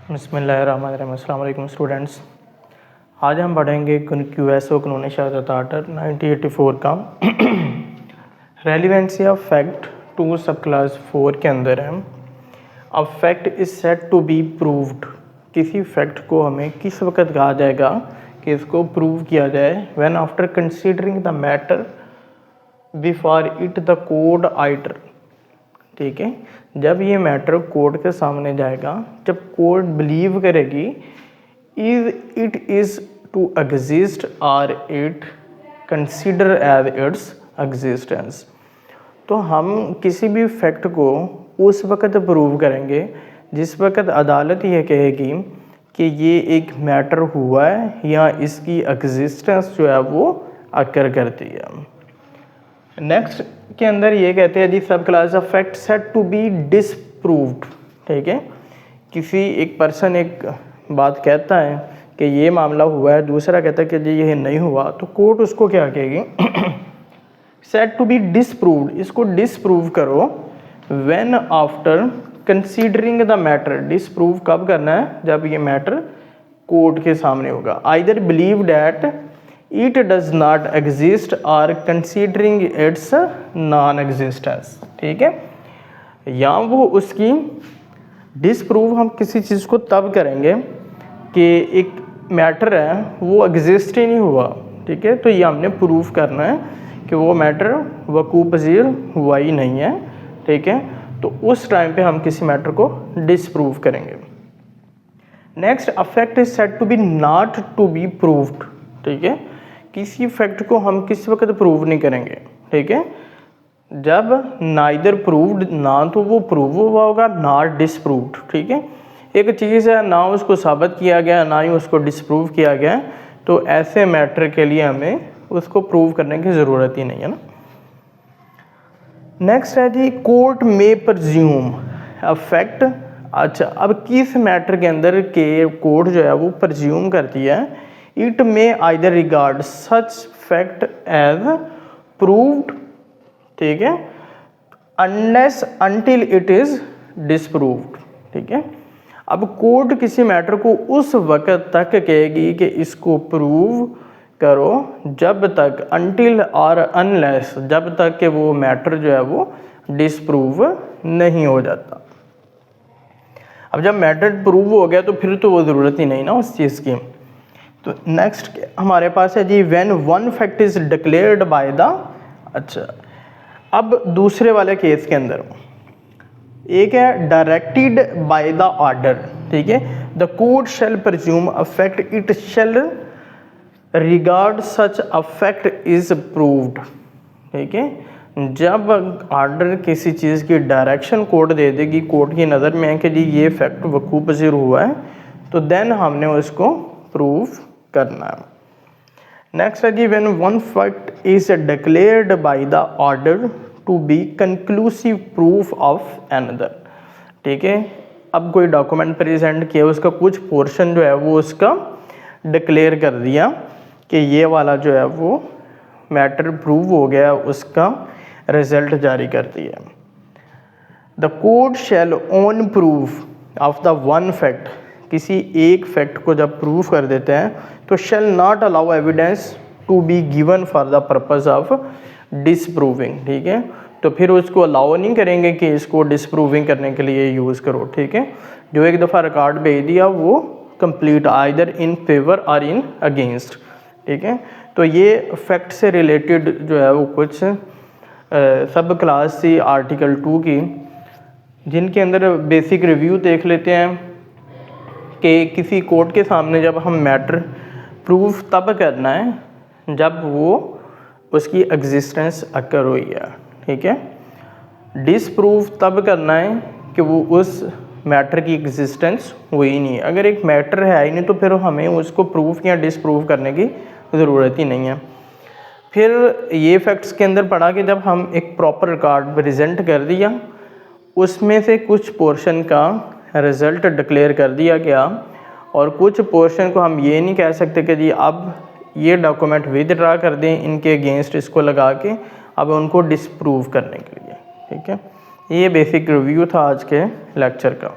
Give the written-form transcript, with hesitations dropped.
बिस्मिल्लाहिर्रहमानिर्रहीम। अस्सलाम वालेकुम स्टूडेंट्स। आज हम पढ़ेंगे QSO कानून शहादत आर्टर 1984 का relevancy of fact to sub clause 4 के अंदर है। A fact is said to be proved. किसी फैक्ट को हमें किस वक्त कहा जाएगा कि इसको प्रूव किया जाए? When after considering the matter before it the court either. ठीक है, जब ये मैटर कोर्ट के सामने जाएगा, जब कोर्ट बिलीव करेगी is it is to exist और it consider as its existence. तो हम किसी भी फैक्ट को उस वक़्त प्रूव करेंगे जिस वक़्त अदालत ये कहेगी कि ये एक मैटर हुआ है या इसकी एग्जिस्टेंस जो है वो अकर करती है। नेक्स्ट के अंदर ये कहते हैं जी sub clause of fact said to be disproved. ठीक है, किसी एक पर्सन एक बात कहता है कि ये मामला हुआ है, दूसरा कहता है कि जी ये नहीं हुआ, तो कोर्ट उसको क्या कहेगी? Said to be disproved. इसको डिसप्रूव करो when after considering the matter. Disprove कब करना है? जब ये मैटर कोर्ट के सामने होगा। Either believe that it does not exist और कंसीडरिंग इट्स नॉन एग्जिस्टेंस। ठीक है, या वो उसकी डिसप्रूव हम किसी चीज़ को तब करेंगे कि एक मैटर है वो एग्जिस्ट ही नहीं हुआ। ठीक है, तो ये हमने प्रूव करना है कि वो मैटर वकूअ पज़ीर हुआ ही नहीं है। ठीक है, तो उस टाइम पे हम किसी मैटर को डिसप्रूव करेंगे। Next, a fact is said to be not to be proved. ठीक है, किसी फैक्ट को हम किस वक्त प्रूव नहीं करेंगे। ठीक है, जब नाइदर प्रूव्ड, ना तो वो प्रूव हुआ होगा ना डिसप्रूव्ड। ठीक है, एक चीज़ है ना उसको साबित किया गया ना ही उसको डिसप्रूव किया गया, तो ऐसे मैटर के लिए हमें उसको प्रूव करने की ज़रूरत ही नहीं है ना। नेक्स्ट है जी कोर्ट में प्रज्यूम अ फैक्ट। अच्छा, अब किस मैटर के अंदर के कोर्ट जो है वो प्रज्यूम करती है इट में either regard such fact as proved. ठीक है, unless until it is disproved. ठीक है, अब कोर्ट किसी मैटर को उस वक़्त तक कहेगी कि इसको प्रूव करो जब तक, अनटिल और अनलेस, जब तक कि वो मैटर जो है वो डिसप्रूव नहीं हो जाता। अब जब मैटर प्रूव हो गया तो फिर तो वो ज़रूरत ही नहीं ना उस चीज़ की। तो नेक्स्ट हमारे पास है जी when one fact is declared by the. अच्छा, अब दूसरे वाले केस के अंदर एक है डायरेक्टेड बाय द ऑर्डर। ठीक है, the court shell presume a fact it shall regard such a fact is proved. ठीक है, जब ऑर्डर किसी चीज़ की डायरेक्शन कोर्ट दे देगी, कोर्ट की नज़र में है कि जी ये फैक्ट वकूअ पज़ीर हुआ है, तो देन हमने उसको प्रूव करना है। नेक्स्ट है जी when one fact is declared by the order to be conclusive proof of another. ठीक है, अब कोई डॉक्यूमेंट प्रेजेंट किया, उसका कुछ पोर्शन जो है वो उसका डिक्लेयर कर दिया कि ये वाला जो है वो मैटर प्रूव हो गया, उसका रिजल्ट जारी कर दिया। The court shell on proof of the one fact. किसी एक फैक्ट को जब प्रूफ कर देते हैं तो shall not allow evidence to be given for the purpose of disproving. ठीक है, तो फिर उसको अलाउ नहीं करेंगे कि इसको डिसप्रूविंग करने के लिए यूज़ करो। ठीक है, जो एक दफ़ा रिकॉर्ड भेज दिया वो कंप्लीट आइदर इन फेवर और इन अगेंस्ट। ठीक है, तो ये फैक्ट से रिलेटेड जो है वो कुछ सब क्लास सी आर्टिकल 2 की, जिनके अंदर बेसिक रिव्यू देख लेते हैं कि किसी कोर्ट के सामने जब हम मैटर प्रूफ तब करना है जब वो उसकी एग्जिस्टेंस अकर हुई है। ठीक है, डिसप्रूव तब करना है कि वो उस मैटर की एग्जिस्टेंस हुई ही नहीं है। अगर एक मैटर है ही नहीं तो फिर हमें उसको प्रूफ या डिसप्रूव करने की ज़रूरत ही नहीं है। फिर ये फैक्ट्स के अंदर पढ़ा कि जब हम एक प्रॉपर रिकॉर्ड प्रेजेंट कर दिया, उसमें से कुछ पोर्शन का रिज़ल्ट डिक्लेयर कर दिया गया और कुछ पोर्शन को हम ये नहीं कह सकते कि जी अब ये डॉक्यूमेंट विदड्रा कर दें इनके अगेंस्ट, इसको लगा के अब उनको डिसप्रूव करने के लिए। ठीक है, ये बेसिक रिव्यू था आज के लेक्चर का।